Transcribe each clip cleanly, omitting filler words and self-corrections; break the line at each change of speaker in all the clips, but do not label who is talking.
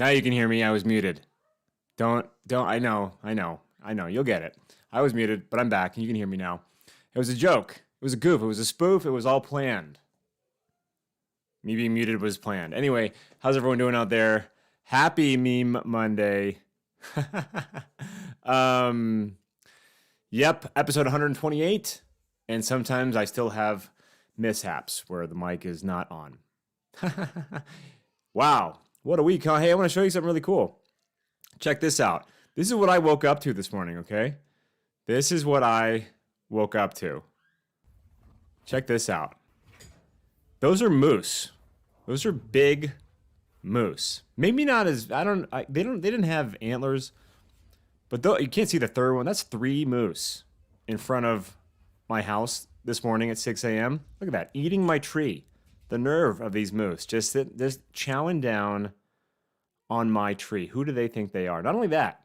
Now you can hear me. I was muted. Don't. I know. You'll get it. I was muted, but I'm back, and you can hear me now. It was a joke. It was a goof. It was a spoof. It was all planned. Me being muted was planned. Anyway, how's everyone doing out there? Happy Meme Monday. Yep, episode 128. And sometimes I still have mishaps where the mic is not on. Wow, what a week, huh? Hey, I want to show you something really cool. Check this out. This is what I woke up to this morning, okay? This is what I woke up to. Check this out. Those are moose. Those are big moose. Maybe not as they didn't have antlers, but though you can't see the third one. That's 3 moose in front of my house this morning at 6 a.m. Look at that, eating my tree. The nerve of these moose, just chowing down on my tree. Who do they think they are? Not only that,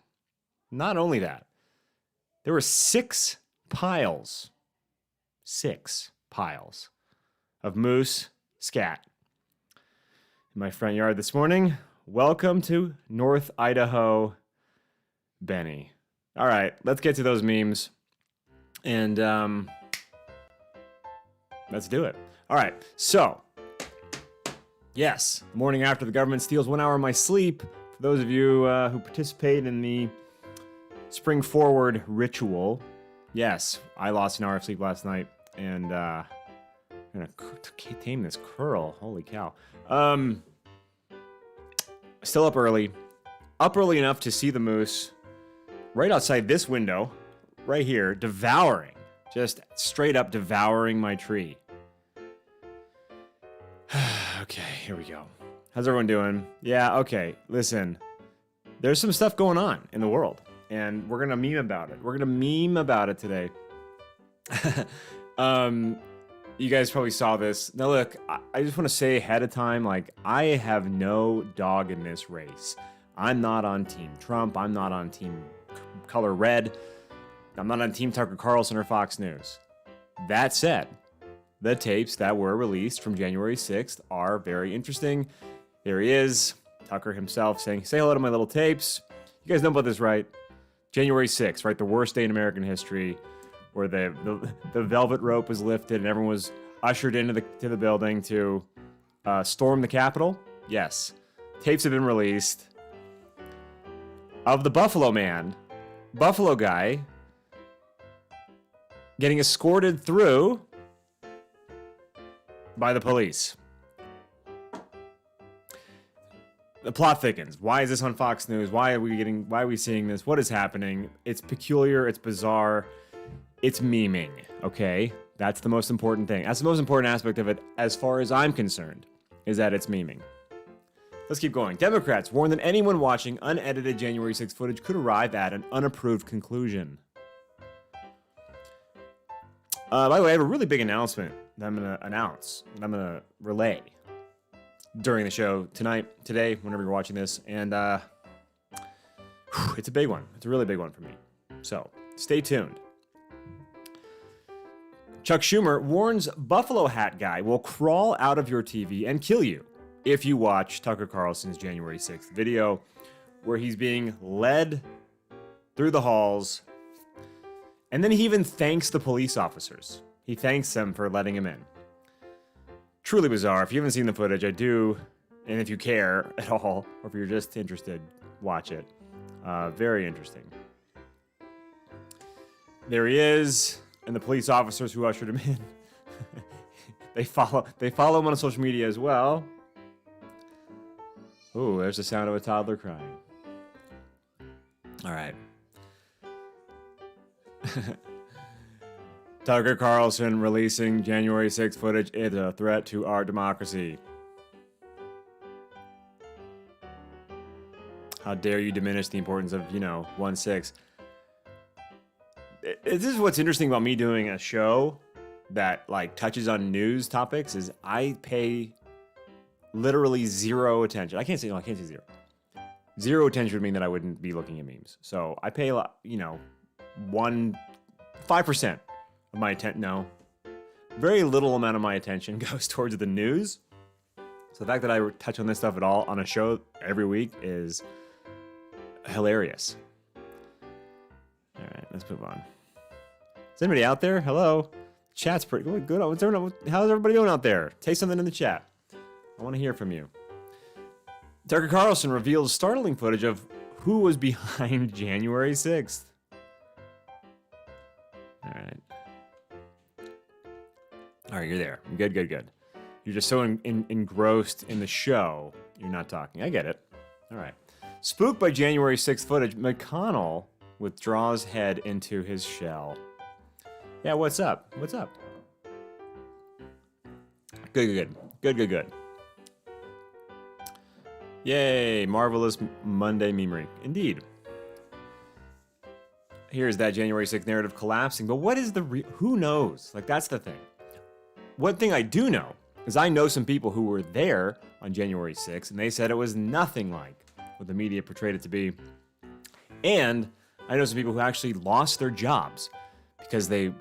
there were 6 piles of moose scat in my front yard this morning. Welcome to North Idaho, Benny. All right, let's get to those memes, and let's do it. All right, so yes, the morning after the government steals 1 hour of my sleep. For those of you who participate in the Spring Forward ritual, yes, I lost an hour of sleep last night, and I'm gonna tame this curl. Holy cow! Still up early enough to see the moose right outside this window, right here, just straight up devouring my tree. Okay, here we go. How's everyone doing? Yeah, okay, listen. There's some stuff going on in the world, and we're gonna meme about it. We're gonna meme about it today. You guys probably saw this. Now look, I just want to say ahead of time, like, I have no dog in this race. I'm not on Team Trump. I'm not on Team Color Red. I'm not on Team Tucker Carlson or Fox News. That said, the tapes that were released from January 6th are very interesting. There he is, Tucker himself saying, "Say hello to my little tapes." You guys know about this, right? January 6th, right? The worst day in American history, where the velvet rope was lifted and everyone was ushered into the building to storm the Capitol. Yes, tapes have been released of the Buffalo guy, getting escorted through by the police. The plot thickens. Why is this on Fox News? Why are we seeing this? What is happening? It's peculiar, it's bizarre, it's memeing, okay? That's the most important thing. That's the most important aspect of it, as far as I'm concerned, is that it's memeing. Let's keep going. Democrats warn that anyone watching unedited January 6th footage could arrive at an unapproved conclusion. By the way, I have a really big announcement that I'm going to relay during the show today, whenever you're watching this. And it's a big one. It's a really big one for me. So stay tuned. Chuck Schumer warns Buffalo hat guy will crawl out of your TV and kill you if you watch Tucker Carlson's January 6th video, where he's being led through the halls. And then he even thanks the police officers. He thanks them for letting him in. Truly bizarre. If you haven't seen the footage, I do. And if you care at all, or if you're just interested, watch it. Very interesting. There he is. And the police officers who ushered him in, they follow him on social media as well. Ooh, there's the sound of a toddler crying. All right. Tucker Carlson releasing January 6th footage is a threat to our democracy. How dare you diminish the importance of, 1/6. This is what's interesting about me doing a show that touches on news topics, is I pay literally zero attention. I can't say zero. Zero attention would mean that I wouldn't be looking at memes. So I pay 5% of my attention. No, very little amount of my attention goes towards the news. So the fact that I touch on this stuff at all on a show every week is hilarious. All right, let's move on. Is anybody out there? Hello? Chat's pretty good. How's everybody doing out there? Say something in the chat. I want to hear from you. Tucker Carlson reveals startling footage of who was behind January 6th. All right. All right, you're there. Good. You're just so engrossed in the show, you're not talking. I get it. All right. Spooked by January 6th footage, McConnell withdraws head into his shell. Yeah, what's up? What's up? Good. Yay, marvelous Monday memery. Indeed. Here's that January 6th narrative collapsing, but what is who knows? Like, that's the thing. One thing I do know is I know some people who were there on January 6th, and they said it was nothing like what the media portrayed it to be. And I know some people who actually lost their jobs because they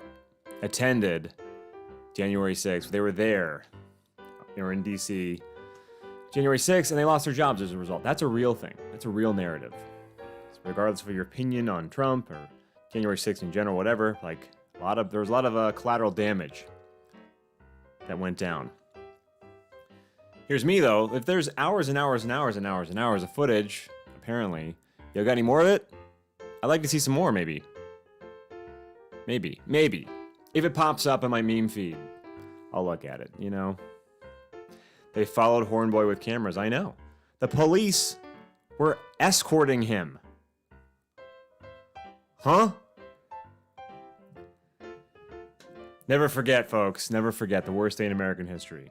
attended January 6th. They were there. They were in D.C. January 6th, and they lost their jobs as a result. That's a real thing. That's a real narrative. So regardless of your opinion on Trump or January 6th in general, whatever, like there was a lot of collateral damage that went down. Here's me though. If there's hours and hours of footage, apparently, you got any more of it? I'd like to see some more, maybe. Maybe. If it pops up in my meme feed, I'll look at it, you know? They followed Hornboy with cameras, I know. The police were escorting him. Huh? Never forget, folks. Never forget the worst day in American history.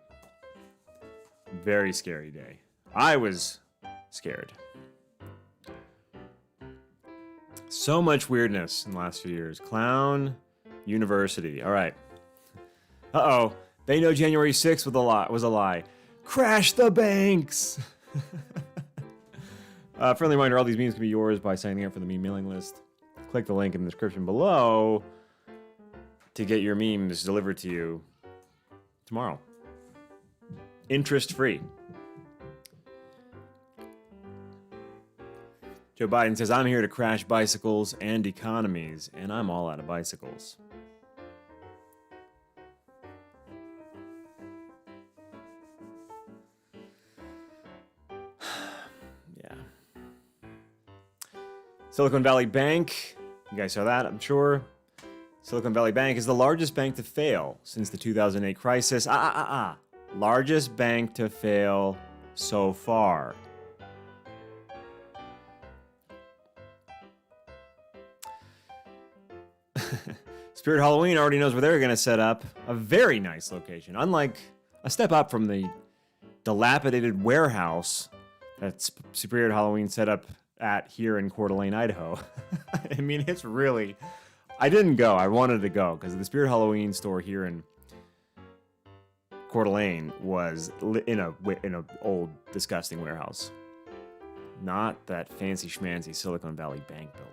Very scary day. I was scared. So much weirdness in the last few years. Clown University. All right. Uh-oh. They know January 6th was a lie. Crash the banks! Friendly reminder, all these memes can be yours by signing up for the meme mailing list. Click the link in the description below to get your memes delivered to you tomorrow. Interest-free. Joe Biden says, I'm here to crash bicycles and economies, and I'm all out of bicycles. Yeah. Silicon Valley Bank. You guys saw that, I'm sure. Silicon Valley Bank is the largest bank to fail since the 2008 crisis. Largest bank to fail so far. Spirit Halloween already knows where they're going to set up. A very nice location. Unlike a step up from the dilapidated warehouse that Spirit Halloween set up at here in Coeur d'Alene, Idaho. I mean, it's really... I didn't go. I wanted to go because the Spirit Halloween store here in Coeur d'Alene was in a old, disgusting warehouse. Not that fancy schmancy Silicon Valley Bank building.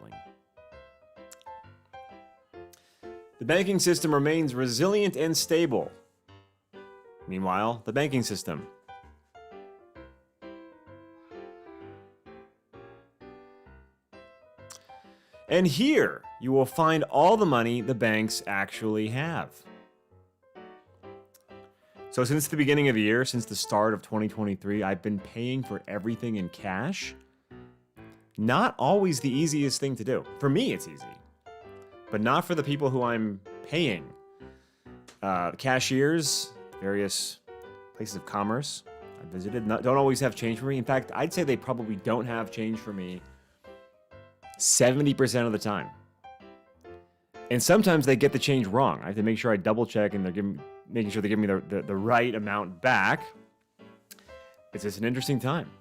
The banking system remains resilient and stable. Meanwhile, the banking system. And here, you will find all the money the banks actually have. So since the beginning of the year, since the start of 2023, I've been paying for everything in cash. Not always the easiest thing to do. For me, it's easy. But not for the people who I'm paying. Cashiers, various places of commerce I visited, don't always have change for me. In fact, I'd say they probably don't have change for me 70% of the time. And sometimes they get the change wrong. I have to make sure I double check and they're making sure they give me the right amount back. It's just an interesting time.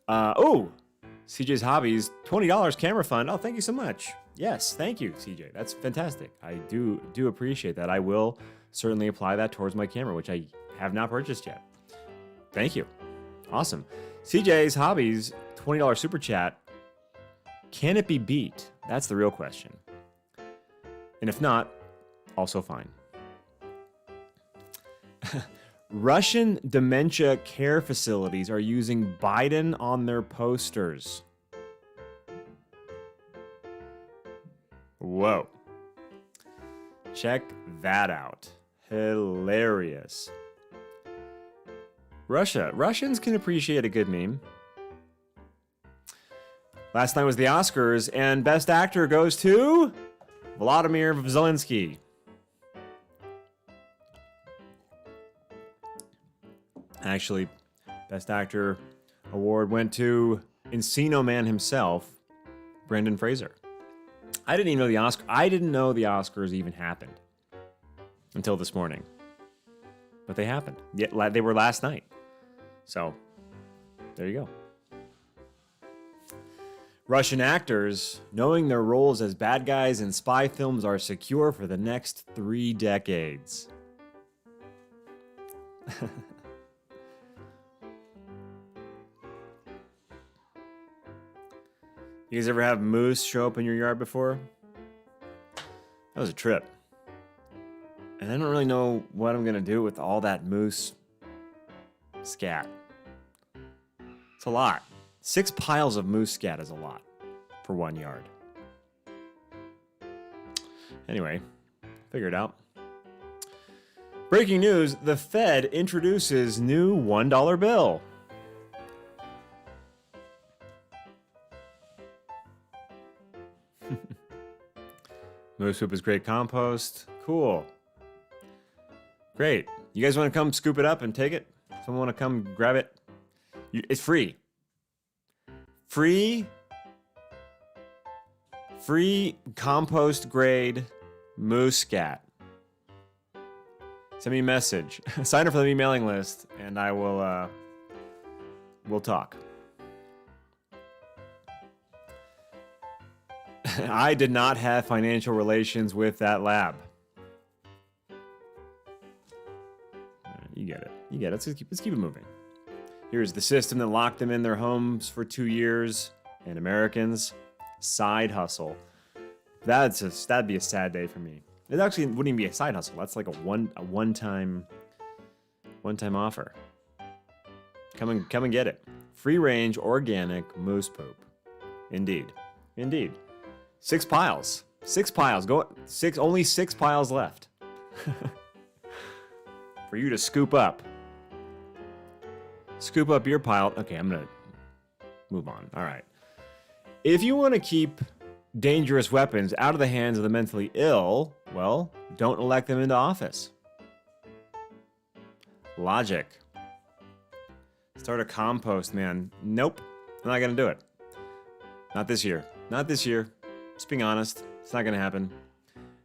CJ's Hobbies, $20 camera fund. Oh, thank you so much. Yes, thank you, CJ. That's fantastic. I do appreciate that. I will certainly apply that towards my camera, which I have not purchased yet. Thank you. Awesome. CJ's Hobbies, $20 super chat. Can it be beat? That's the real question. And if not, also fine. Russian dementia care facilities are using Biden on their posters. Whoa. Check that out. Hilarious. Russians can appreciate a good meme. Last night was the Oscars, and Best Actor goes to Vladimir Zelensky. Actually, Best Actor award went to Encino Man himself, Brendan Fraser. I didn't know the Oscars even happened until this morning. But they happened. Yet they were last night. So, there you go. Russian actors, knowing their roles as bad guys in spy films, are secure for the next 3 decades. You guys ever have moose show up in your yard before? That was a trip. And I don't really know what I'm going to do with all that moose scat. It's a lot. 6 piles of moose scat is a lot for 1 yard. Anyway, figure it out. Breaking news, the Fed introduces new $1 bill. Moose poop is great compost. Cool. Great. You guys want to come scoop it up and take it? Someone want to come grab it? It's free. Free compost grade moose scat. Send me a message. Sign up for the mailing list, and I will. We'll talk. I did not have financial relations with that lab. You get it. You get it. Let's keep it moving. Here's the system that locked them in their homes for 2 years. And Americans, side hustle. That'd be a sad day for me. It actually wouldn't even be a side hustle. That's like a one-time offer. Come and get it. Free range organic moose poop. Indeed. 6 piles. 6 piles. Only 6 piles left. For you to scoop up. Scoop up your pile. Okay, I'm gonna move on. All right. If you want to keep dangerous weapons out of the hands of the mentally ill, well, don't elect them into office. Logic. Start a compost, man. Nope. I'm not gonna do it. Not this year. Not this year. Just being honest. It's not gonna happen.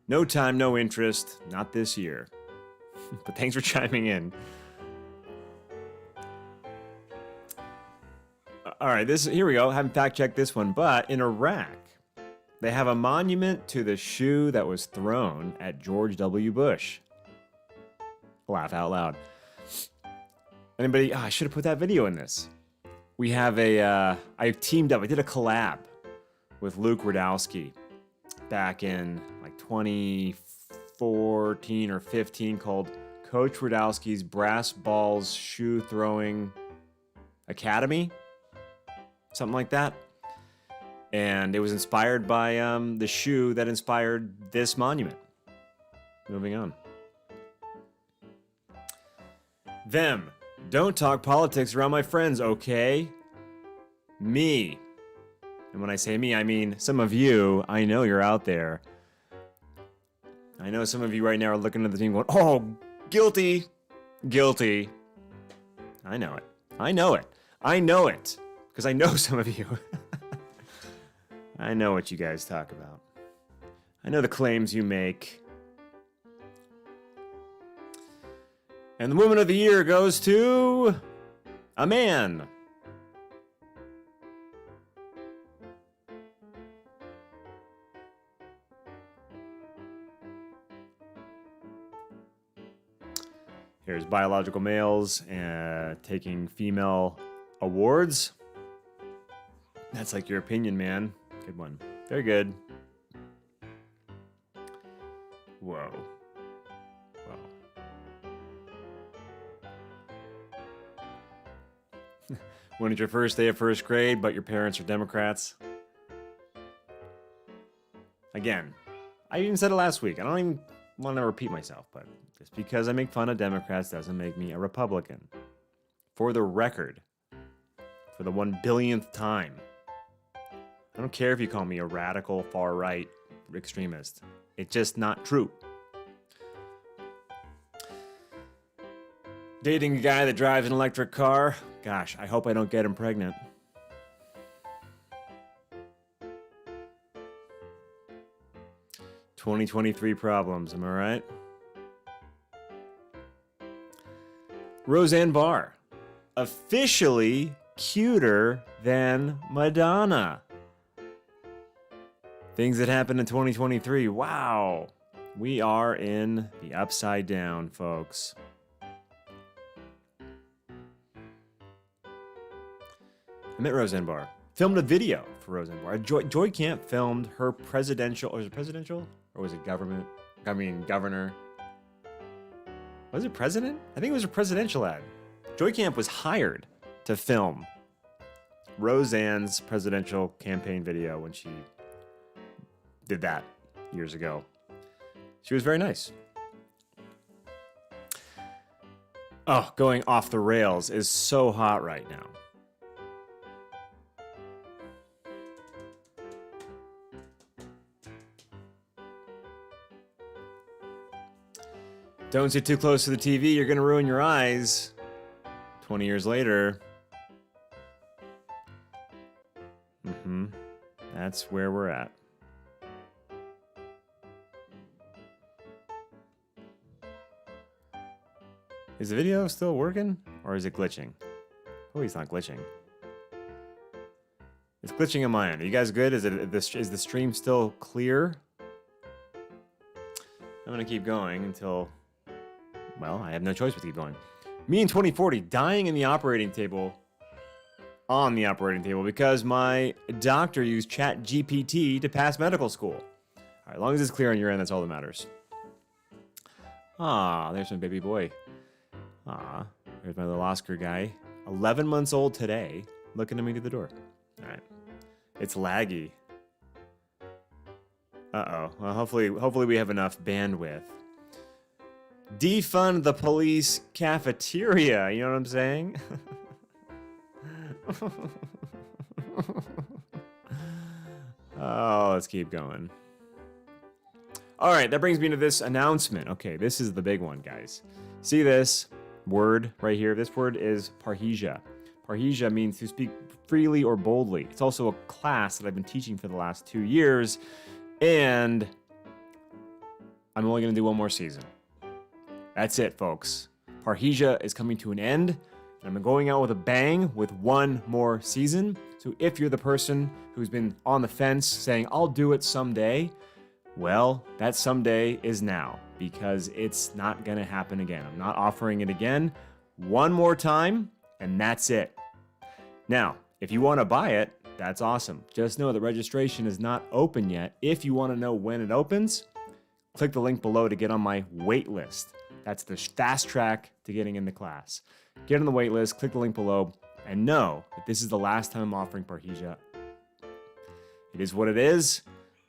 No time, no interest. Not this year. But thanks for chiming in. All right, here we go. Haven't fact-checked this one, but in Iraq, they have a monument to the shoe that was thrown at George W. Bush. Laugh out loud. Anybody? I should have put that video in this. We have I teamed up. I did a collab with Luke Radowski back in like 2014 or 15 called Coach Radowski's Brass Balls Shoe Throwing Academy. Something like that. And it was inspired by the shoe that inspired this monument. Moving on. Them. Don't talk politics around my friends, okay? Me. And when I say me, I mean some of you. I know you're out there. I know some of you right now are looking at the team going, oh, guilty. Guilty. I know it. I know it. I know it. Because I know some of you. I know what you guys talk about. I know the claims you make. And the Woman of the Year goes to a man. Here's biological males taking female awards. That's like your opinion, man. Good one. Very good. Whoa. Whoa. When it's your first day of first grade, but your parents are Democrats. Again, I even said it last week. I don't even want to repeat myself, but just because I make fun of Democrats doesn't make me a Republican. For the record, for the 1 billionth time, I don't care if you call me a radical, far-right extremist. It's just not true. Dating a guy that drives an electric car? Gosh, I hope I don't get him pregnant. "2023 problems, am I right?" Roseanne Barr, officially cuter than Madonna. Things that happened in 2023. Wow. We are in the upside down, folks. I met Roseanne Barr. Filmed a video for Roseanne Barr. Joy Camp filmed her presidential, or was it presidential? Or was it government? I mean, governor. Was it president? I think it was a presidential ad. Joy Camp was hired to film Roseanne's presidential campaign video when she did that years ago. She was very nice. Oh, going off the rails is so hot right now. Don't sit too close to the TV, you're gonna ruin your eyes. 20 years later. That's where we're at. Is the video still working? Or is it glitching? Oh, it's not glitching. It's glitching on my end. Are you guys good? Is the stream still clear? I'm gonna keep going until... Well, I have no choice but to keep going. Me in 2040, dying in the operating table, on the operating table, because my doctor used ChatGPT to pass medical school. All right, as long as it's clear on your end, that's all that matters. Ah, there's my baby boy. Ah, there's my little Oscar guy. 11 months old today, looking at me through the door. All right, it's laggy. Uh-oh. Well, hopefully we have enough bandwidth. Defund the police cafeteria, you know what I'm saying? Oh, let's keep going. All right, that brings me to this announcement. Okay, this is the big one, guys. See this word right here? This word is Parrhesia. Parrhesia means to speak freely or boldly. It's also a class that I've been teaching for the last 2 years, and I'm only going to do one more season. That's it, folks. Parrhesia is coming to an end, and I'm going out with a bang with one more season. So if you're the person who's been on the fence saying, I'll do it someday, well, that someday is now, because it's not going to happen again. I'm not offering it again. One more time, and that's it. Now, if you want to buy it, that's awesome. Just know the registration is not open yet. If you want to know when it opens, click the link below to get on my wait list. That's the fast track to getting in the class. Get on the wait list, click the link below, and know that this is the last time I'm offering Parrhesia. It is what it is,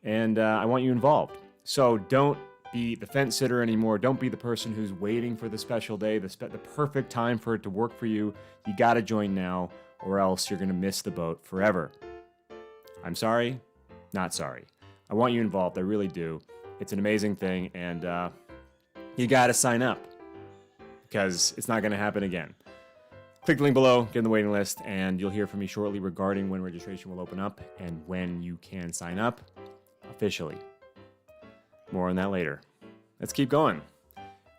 and I want you involved. So don't be the fence sitter anymore. Don't be the person who's waiting for the special day, the perfect time for it to work for you. You got to join now, or else you're going to miss the boat forever. I'm sorry, not sorry. I want you involved. I really do. It's an amazing thing, and you got to sign up because it's not going to happen again. Click the link below, get on the waiting list, and you'll hear from me shortly regarding when registration will open up and when you can sign up officially. More on that later. Let's keep going.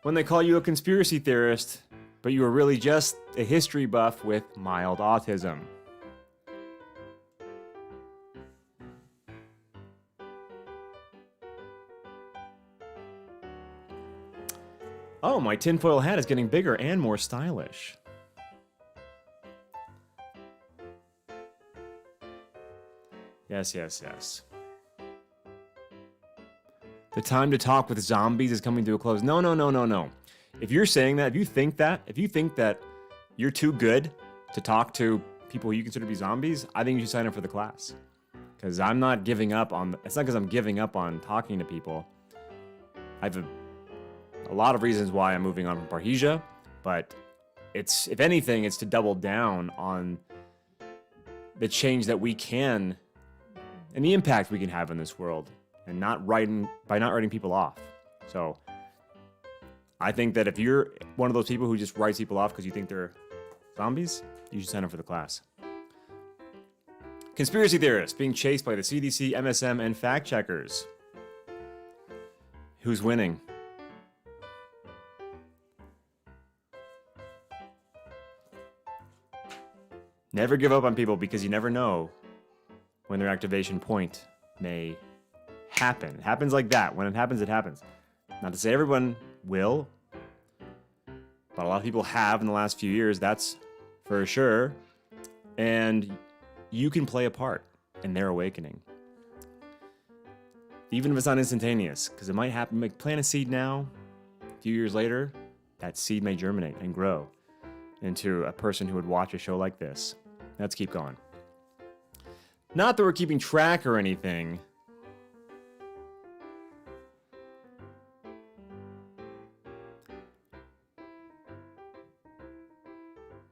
When they call you a conspiracy theorist, but you are really just a history buff with mild autism. Oh, my tinfoil hat is getting bigger and more stylish. Yes, yes, yes. The time to talk with zombies is coming to a close. No, no, no, no, no. If you're saying that, if you think that you're too good to talk to people who you consider to be zombies, I think you should sign up for the class. Because I'm not giving up on, it's not because I'm giving up on talking to people. I have a lot of reasons why I'm moving on from Parrhesia, but it's, if anything, it's to double down on the change that we can and the impact we can have in this world, and by not writing people off. So I think that if you're one of those people who just writes people off because you think they're zombies, you should sign up for the class. Conspiracy theorists being chased by the CDC, MSM, and fact checkers. Who's winning? Never give up on people, because you never know when their activation point may happen. It happens like that. When it happens, it happens. Not to say everyone will, but a lot of people have in the last few years, that's for sure. And you can play a part in their awakening. Even if it's not instantaneous, because it might happen. Like, plant a seed now, a few years later, that seed may germinate and grow into a person who would watch a show like this. Let's keep going. Not that we're keeping track or anything.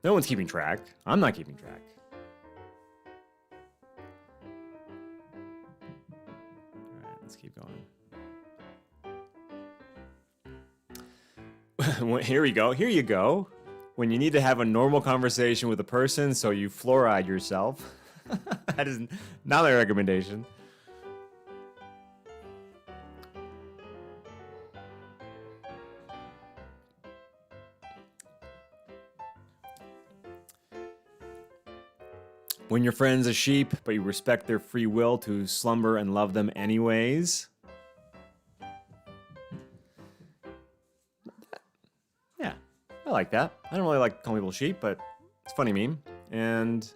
No one's keeping track. I'm not keeping track. All right, let's keep going. Here we go. Here you go. When you need to have a normal conversation with a person, so you fluoride yourself. That is not my recommendation. When your friend's a sheep, but you respect their free will to slumber and love them anyways. Yeah, I like that. I don't really like calling people sheep, but it's a funny meme. And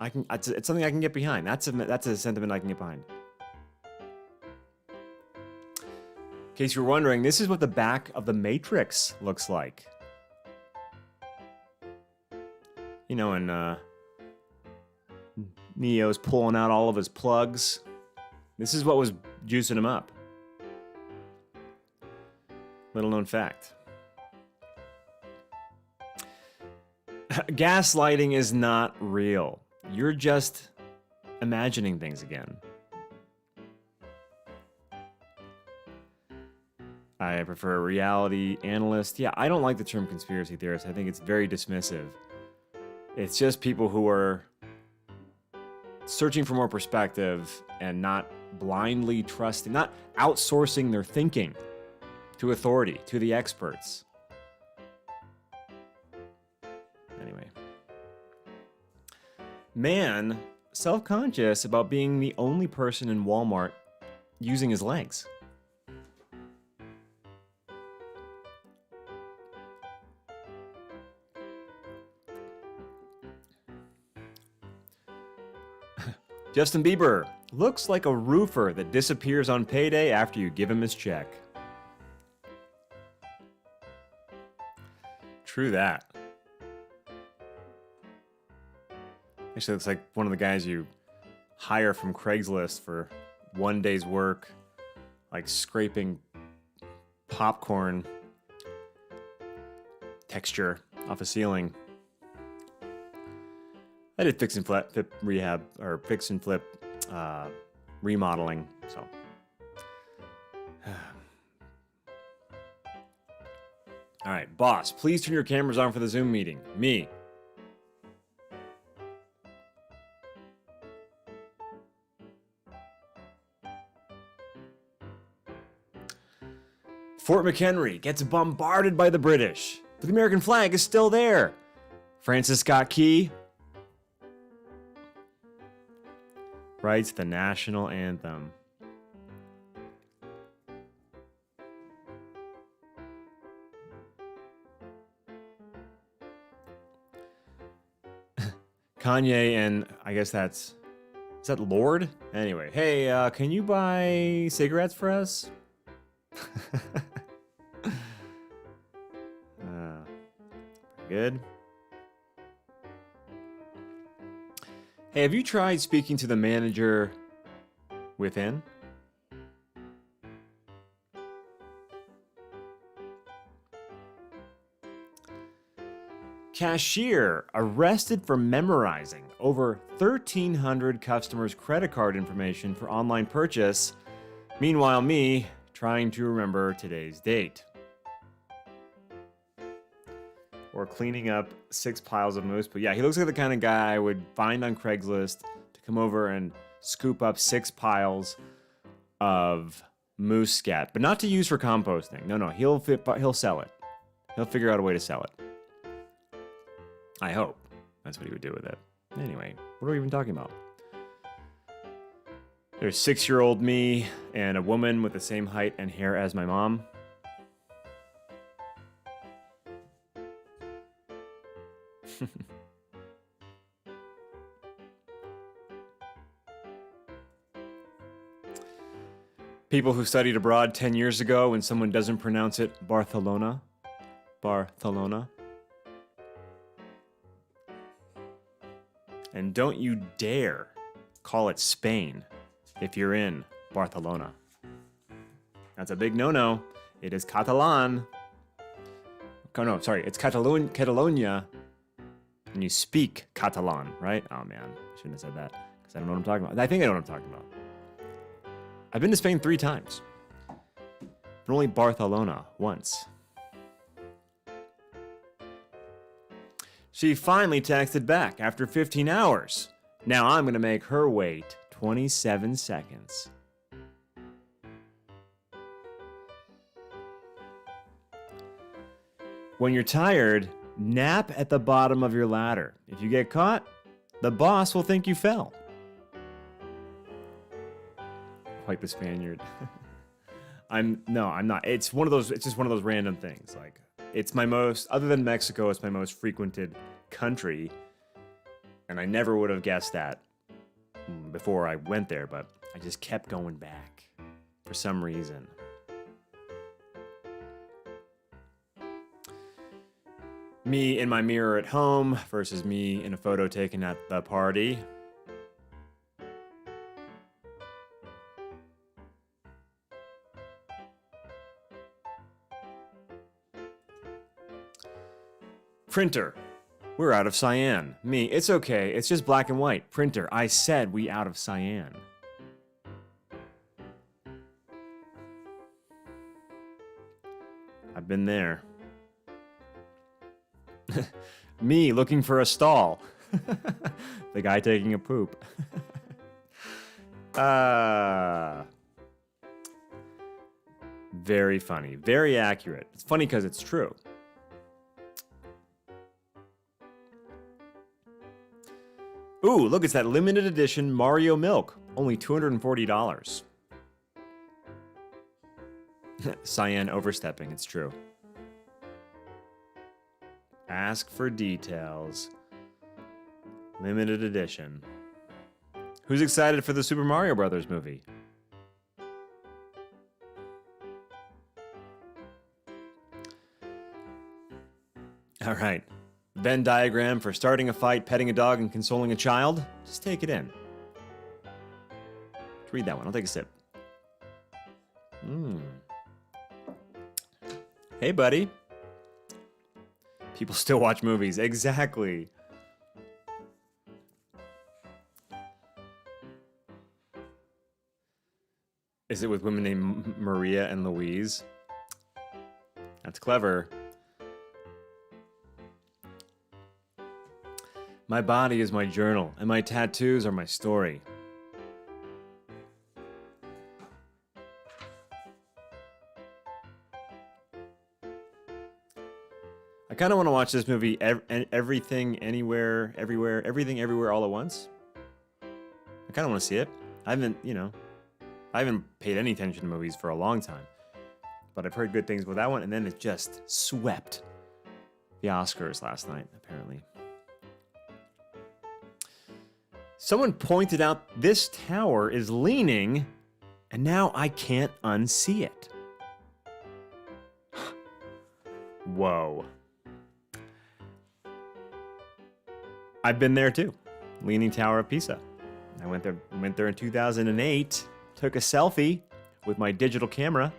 it's something I can get behind. That's a sentiment I can get behind. In case you're wondering, this is what the back of the Matrix looks like. You know, and Neo's pulling out all of his plugs. This is what was juicing him up. Little known fact. Gaslighting is not real. You're just imagining things again. I prefer a reality analyst. Yeah, I don't like the term conspiracy theorist. I think it's very dismissive. It's just people who are searching for more perspective and not blindly trusting, not outsourcing their thinking to authority, to the experts. Anyway. Man, self-conscious about being the only person in Walmart using his legs. Justin Bieber looks like a roofer that disappears on payday after you give him his check. True that. Actually, looks like one of the guys you hire from Craigslist for one day's work, like scraping popcorn texture off a ceiling. I did fix and flip rehab, or fix and flip remodeling, so. All right, boss, please turn your cameras on for the Zoom meeting. Me. Fort McHenry gets bombarded by the British, but the American flag is still there. Francis Scott Key writes the national anthem. Kanye and I guess is that Lord? Anyway, hey, can you buy cigarettes for us? Good. Hey, have you tried speaking to the manager within? Cashier arrested for memorizing over 1,300 customers' credit card information for online purchase. Meanwhile, me trying to remember today's date. Or cleaning up 6 piles of moose. But yeah, he looks like the kind of guy I would find on Craigslist to come over and scoop up 6 piles of moose scat, but not to use for composting. No, he'll sell it. He'll figure out a way to sell it. I hope that's what he would do with it. Anyway, what are we even talking about? There's 6-year-old me and a woman with the same height and hair as my mom. People who studied abroad 10 years ago when someone doesn't pronounce it Barcelona. And don't you dare call it Spain if you're in Barcelona. That's a big no-no. It is Catalan. Oh, no, sorry. It's Catalonia. And you speak Catalan, right? Oh, man. I shouldn't have said that because I don't know what I'm talking about. I think I know what I'm talking about. I've been to Spain 3 times. But only Barcelona once. She finally texted back after 15 hours. Now I'm going to make her wait 27 seconds. When you're tired, nap at the bottom of your ladder. If you get caught, the boss will think you fell. Like the Spaniard. I'm not. It's just one of those random things. Like, it's my most, other than Mexico, it's my most frequented country. And I never would have guessed that before I went there, but I just kept going back for some reason. Me in my mirror at home versus me in a photo taken at the party. Printer. We're out of cyan. Me. It's okay. It's just black and white. Printer. I said we out of cyan. I've been there. Me looking for a stall. The guy taking a poop. Very funny. Very accurate. It's funny because it's true. Ooh, look, it's that limited edition Mario Milk. Only $240. Cyan overstepping, it's true. Ask for details. Limited edition. Who's excited for the Super Mario Brothers movie? All right. Venn diagram for starting a fight, petting a dog, and consoling a child. Just take it in. Let's read that one. I'll take a sip. Hey, buddy. People still watch movies. Exactly. Is it with women named Maria and Louise? That's clever. My body is my journal, and my tattoos are my story. I kind of want to watch this movie, Everything, Anywhere, Everywhere, Everything, Everywhere, All at Once. I kind of want to see it. I haven't paid any attention to movies for a long time. But I've heard good things about that one, and then it just swept the Oscars last night, apparently. Someone pointed out this tower is leaning, and now I can't unsee it. Whoa. I've been there too. Leaning Tower of Pisa. I went there in 2008, took a selfie with my digital camera.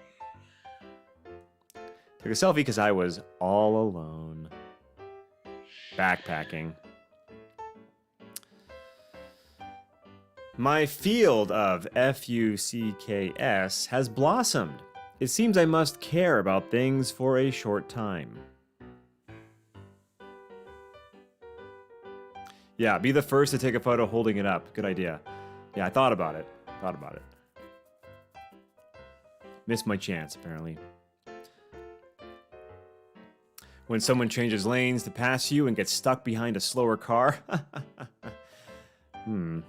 Took a selfie because I was all alone, backpacking. My field of FUCKS has blossomed. It seems I must care about things for a short time. Yeah, be the first to take a photo holding it up. Good idea. Yeah, I thought about it. Missed my chance, apparently. When someone changes lanes to pass you and gets stuck behind a slower car. It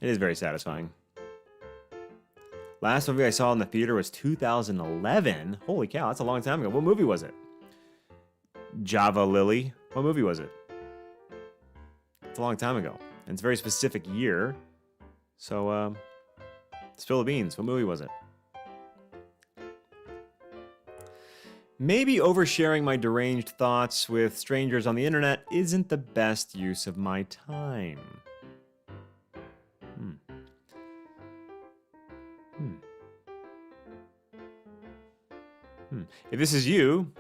is very satisfying. Last movie I saw in the theater was 2011. Holy cow, that's a long time ago. What movie was it? Java Lily. What movie was it? It's a long time ago. And it's a very specific year. So, spill the beans. What movie was it? Maybe oversharing my deranged thoughts with strangers on the internet isn't the best use of my time. If this is you,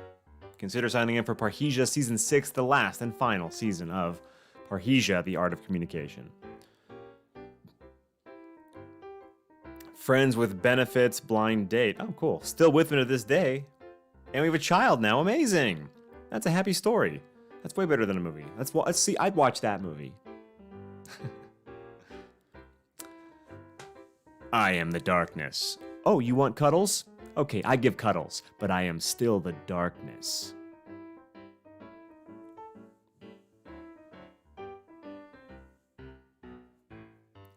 consider signing in for Parrhesia Season 6, the last and final season of Parrhesia, the Art of Communication. Friends with benefits, blind date. Oh, cool. Still with me to this day. And we have a child now. Amazing. That's a happy story. That's way better than a movie. Let's see. I'd watch that movie. I am the darkness. Oh, you want cuddles? Okay, I give cuddles, but I am still the darkness.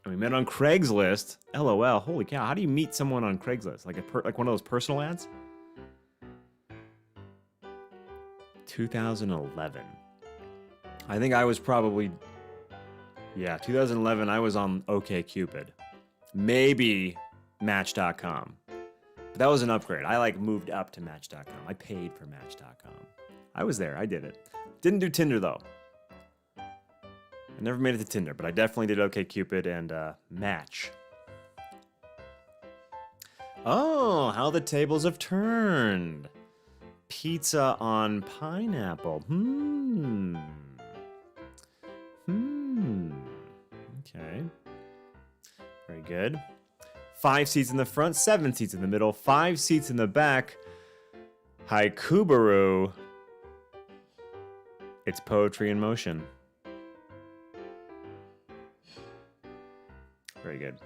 And we met on Craigslist. LOL. Holy cow! How do you meet someone on Craigslist? Like one of those personal ads? 2011. I think I was probably... Yeah, 2011, I was on OkCupid. Maybe Match.com. But that was an upgrade. I moved up to Match.com. I paid for Match.com. I was there. I did it. Didn't do Tinder, though. I never made it to Tinder, but I definitely did OkCupid and Match. Oh, how the tables have turned. Pizza on pineapple. Okay. Very good. 5 seats in the front, 7 seats in the middle, 5 seats in the back. Haikubaru. It's poetry in motion. Very good.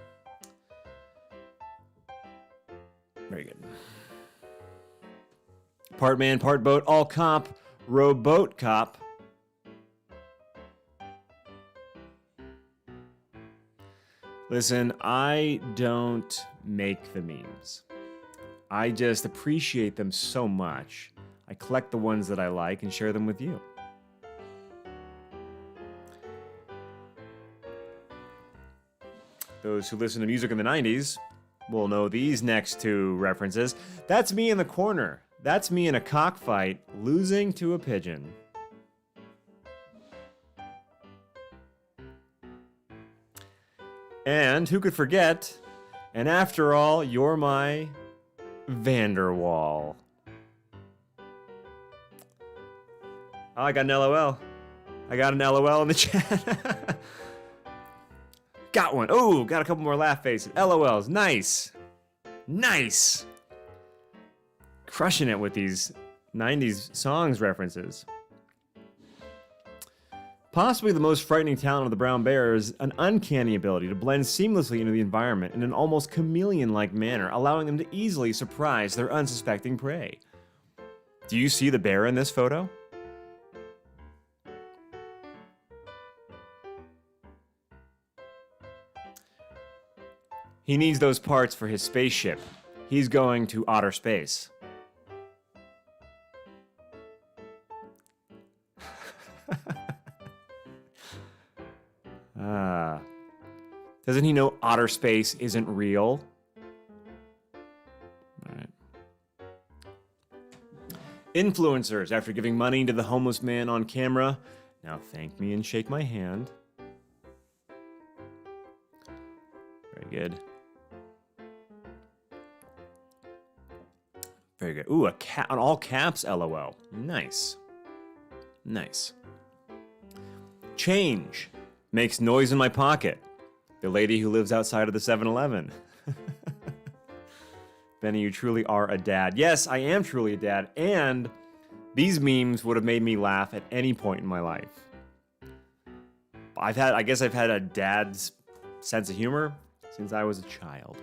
Very good. Part man, part boat, all cop, rowboat cop. Listen, I don't make the memes. I just appreciate them so much. I collect the ones that I like and share them with you. Those who listen to music in the 90s will know these next two references. That's me in the corner. That's me in a cockfight, losing to a pigeon. And who could forget? And after all, you're my Vanderwall. Oh, I got an LOL. I got an LOL in the chat. Got one. Oh, got a couple more laugh faces. LOLs. Nice. Nice. Crushing it with these 90s songs references. Possibly the most frightening talent of the brown bear is an uncanny ability to blend seamlessly into the environment in an almost chameleon-like manner, allowing them to easily surprise their unsuspecting prey. Do you see the bear in this photo? He needs those parts for his spaceship. He's going to outer space. Doesn't he know outer space isn't real? All right. Influencers, after giving money to the homeless man on camera, now thank me and shake my hand. good. Very good. Ooh, on all caps, LOL. Nice. Nice. Change makes noise in my pocket. The lady who lives outside of the 7-Eleven. Benny, you truly are a dad. Yes, I am truly a dad, and these memes would have made me laugh at any point in my life. I guess I've had a dad's sense of humor since I was a child.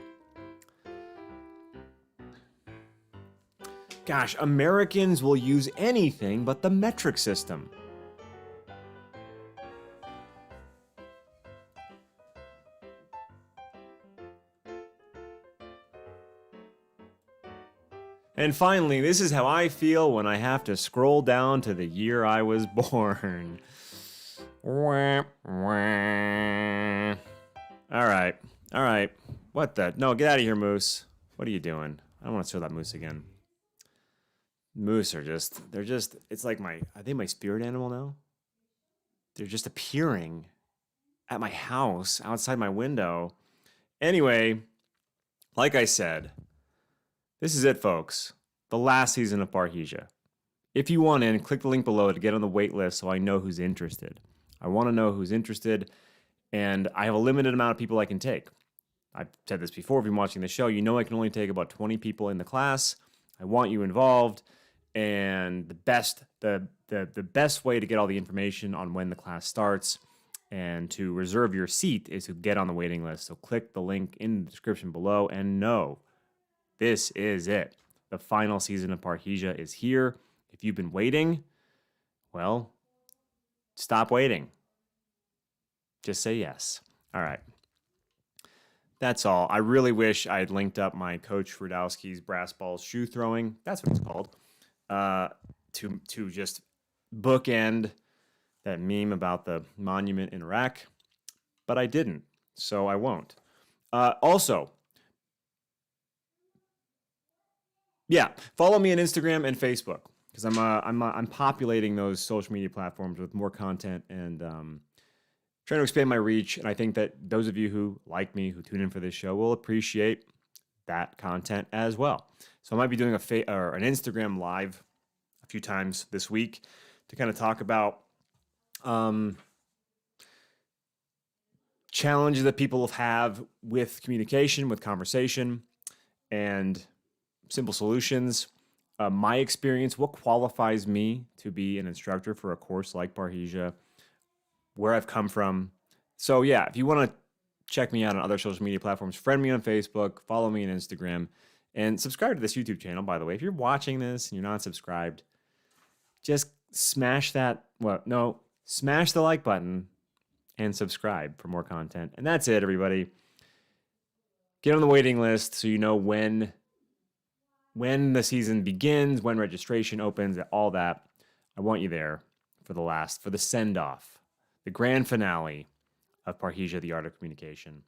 Gosh, Americans will use anything but the metric system. And finally, this is how I feel when I have to scroll down to the year I was born. All right. What the? No, get out of here, Moose. What are you doing? I don't want to show that moose again. Moose are it's like are they my spirit animal now? They're just appearing at my house, outside my window. Anyway, like I said, this is it, folks. The last season of Parrhesia. If you want in, click the link below to get on the wait list so I know who's interested. I want to know who's interested, and I have a limited amount of people I can take. I've said this before, if you've been watching the show, you know I can only take about 20 people in the class. I want you involved, and the best way to get all the information on when the class starts and to reserve your seat is to get on the waiting list. So click the link in the description below and know this is it. The final season of Parrhesia is here. If you've been waiting, well, stop waiting. Just say yes. All right. That's all. I really wish I had linked up my Coach Rudowski's brass balls shoe throwing. That's what it's called. To just bookend that meme about the monument in Iraq. But I didn't, so I won't. Also, yeah, follow me on Instagram and Facebook because I'm populating those social media platforms with more content and trying to expand my reach. And I think that those of you who like me, who tune in for this show, will appreciate that content as well. So I might be doing an Instagram live a few times this week to kind of talk about challenges that people have with communication, with conversation, and simple solutions. My experience, what qualifies me to be an instructor for a course like Parrhesia, where I've come from. So yeah, if you want to check me out on other social media platforms, friend me on Facebook, follow me on Instagram, and subscribe to this YouTube channel, by the way. If you're watching this and you're not subscribed, just smash the like button and subscribe for more content. And that's it, everybody. Get on the waiting list so you know when the season begins, when registration opens, all that. I want you there for the send-off, the grand finale of Parrhesia, the Art of Communication,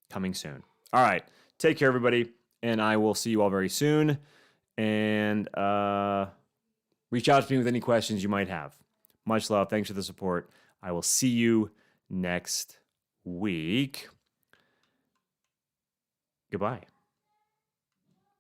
coming soon. All right. Take care, everybody, and I will see you all very soon. And reach out to me with any questions you might have. Much love. Thanks for the support. I will see you next week. Goodbye.